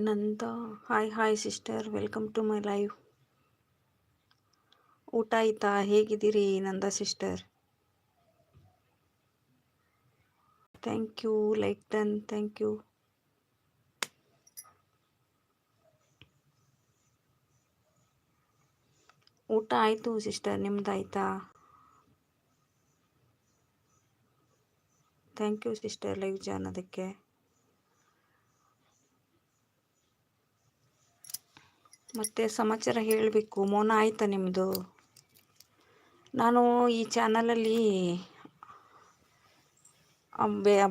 Nanda hi sister, welcome to my live. ಊಟ ಆಯ್ತಾ? ಹೇಗಿದ್ದೀರಿ Nanda sister? Thank you, like done, thank you. ಊಟ ಆಯಿತು ಸಿಸ್ಟರ್, ನಿಮ್ದಾಯ್ತಾ? ಥ್ಯಾಂಕ್ ಯು ಸಿಸ್ಟರ್ ಲೈವ್ ಜಾನ್ ಅದಕ್ಕೆ. ಮತ್ತೆ ಸಮಾಚಾರ ಹೇಳಬೇಕು. ಮೌನ ಆಯ್ತಾ ನಿಮ್ಮದು? ನಾನು ಈ ಚಾನಲಲ್ಲಿ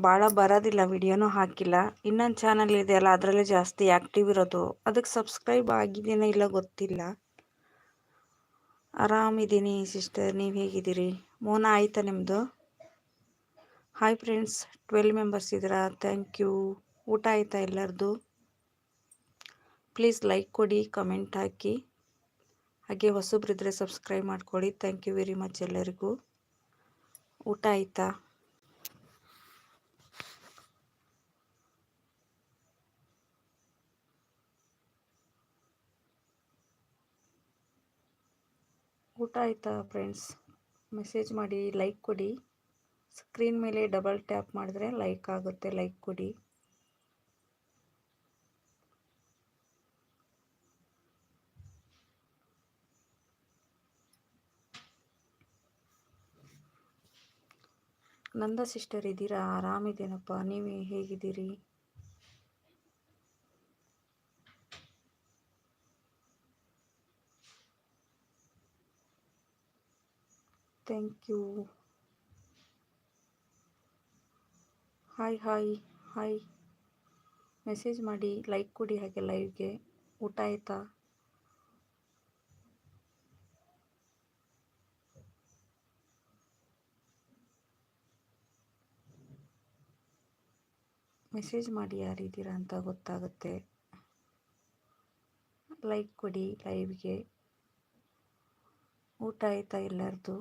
ಭಾಳ ಬರೋದಿಲ್ಲ, ವಿಡಿಯೋನೂ ಹಾಕಿಲ್ಲ. ಇನ್ನೊಂದು ಚಾನಲ್ ಇದೆಯಲ್ಲ, ಅದರಲ್ಲೇ ಜಾಸ್ತಿ ಆ್ಯಕ್ಟಿವ್ ಇರೋದು. ಅದಕ್ಕೆ ಸಬ್ಸ್ಕ್ರೈಬ್ ಆಗಿದೆಯೋ ಇಲ್ಲ ಗೊತ್ತಿಲ್ಲ. ಆರಾಮಿದ್ದೀನಿ ಸಿಸ್ಟರ್, ನೀವು ಹೇಗಿದ್ದೀರಿ? ಮೌನ ಆಯ್ತಾ ನಿಮ್ಮದು? ಹಾಯ್ ಫ್ರೆಂಡ್ಸ್, 12 ಮೆಂಬರ್ಸ್ ಇದ್ದೀರಾ, ಥ್ಯಾಂಕ್ ಯು. ಊಟ ಆಯ್ತಾ ಎಲ್ಲರದು? ಪ್ಲೀಸ್ ಲೈಕ್ ಕೊಡಿ, ಕಮೆಂಟ್ ಹಾಕಿ, ಹಾಗೆ ಹೊಸಬ್ರಿದ್ರೆ ಸಬ್ಸ್ಕ್ರೈಬ್ ಮಾಡ್ಕೊಳ್ಳಿ. ಥ್ಯಾಂಕ್ ಯು ವೆರಿ ಮಚ್ ಎಲ್ಲರಿಗೂ. ಊಟ ಆಯ್ತಾ? ಊಟ ಆಯ್ತಾ ಫ್ರೆಂಡ್ಸ್? ಮೆಸೇಜ್ ಮಾಡಿ, ಲೈಕ್ ಕೊಡಿ. ಸ್ಕ್ರೀನ್ ಮೇಲೆ ಡಬಲ್ ಟ್ಯಾಪ್ ಮಾಡಿದ್ರೆ ಲೈಕ್ ಆಗುತ್ತೆ, ಲೈಕ್ ಕೊಡಿ. ನಂದ ಸಿಸ್ಟರ್ ಇದ್ದೀರಾ? ಆರಾಮಿದ್ದೇನಪ್ಪ, ನೀವು ಹೇಗಿದ್ದೀರಿ? Thank you. ಹಾಯ್ ಮೆಸೇಜ್ ಮಾಡಿ, ಲೈಕ್ ಕೊಡಿ, ಹಾಗೆ ಲೈವ್ಗೆ. ಊಟ ಆಯ್ತಾ? ಮೆಸೇಜ್ ಮಾಡಿ ಯಾರಿದ್ದೀರಾ ಅಂತ ಗೊತ್ತಾಗುತ್ತೆ. ಲೈಕ್ ಕೊಡಿ ಲೈವ್ಗೆ. ಊಟ ಆಯ್ತಾ ಎಲ್ಲರದು?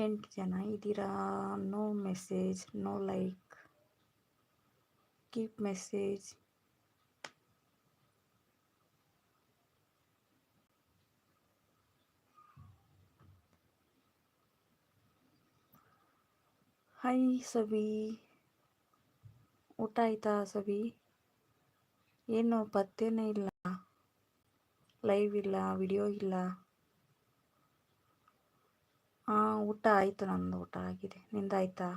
ಎಂಟು ಜನ ಇದ್ದೀರಾ. No message, no like. Keep message. Hi Savi, ಊಟ ಆಯ್ತಾ ಸವಿ? ಏನು ಪತ್ತೇನೇ ಇಲ್ಲ, ಲೈವ್ ಇಲ್ಲ, ವಿಡಿಯೋ ಇಲ್ಲ. ಊಟ ಆಯಿತು, ನಂದು ಊಟ ಆಗಿದೆ. ನಿಂದಾಯ್ತಾ?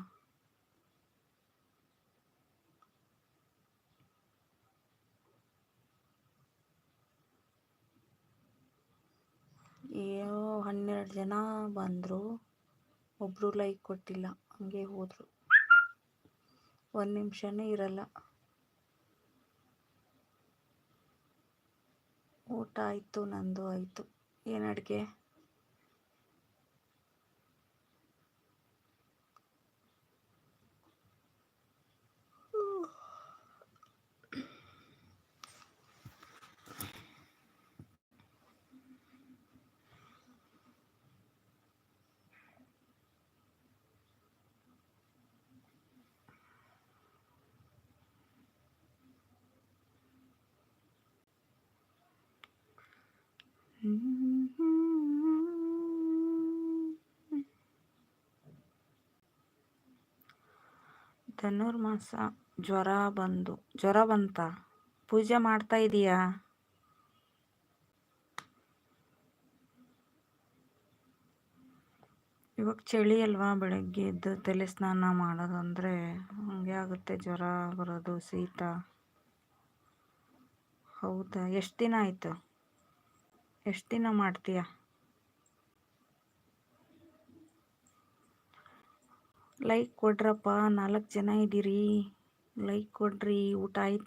ಏನೋ 12 ಜನ ಬಂದರು, ಒಬ್ಬರು ಲೈಕ್ ಕೊಟ್ಟಿಲ್ಲ, ಹಂಗೆ ಹೋದರು. 1 ನಿಮಿಷನೇ ಇರಲ್ಲ. ಊಟ ಆಯಿತು, ನಂದು ಆಯಿತು. ಏನು ಅಡುಗೆ? ಧನುರ್ಮಾಸ ಜ್ವರ ಬಂತ? ಪೂಜೆ ಮಾಡ್ತಾ ಇದೀಯಾ? ಇವಾಗ ಚಳಿ ಅಲ್ವಾ, ಬೆಳಗ್ಗೆ ಎದ್ದು ತಲೆ ಸ್ನಾನ ಮಾಡೋದು ಅಂದರೆ ಹಂಗೆ ಆಗುತ್ತೆ, ಜ್ವರ ಬರೋದು, ಶೀತ. ಹೌದಾ, ಎಷ್ಟು ದಿನ ಆಯಿತು? ಎಷ್ಟು ದಿನ ಮಾಡ್ತೀಯ? ಲೈಕ್ ಕೊಡ್ರಪ್ಪ, 4 ಜನ ಇದ್ದೀರಿ, ಲೈಕ್ ಕೊಡ್ರಿ. ಊಟ ಆಯ್ತು?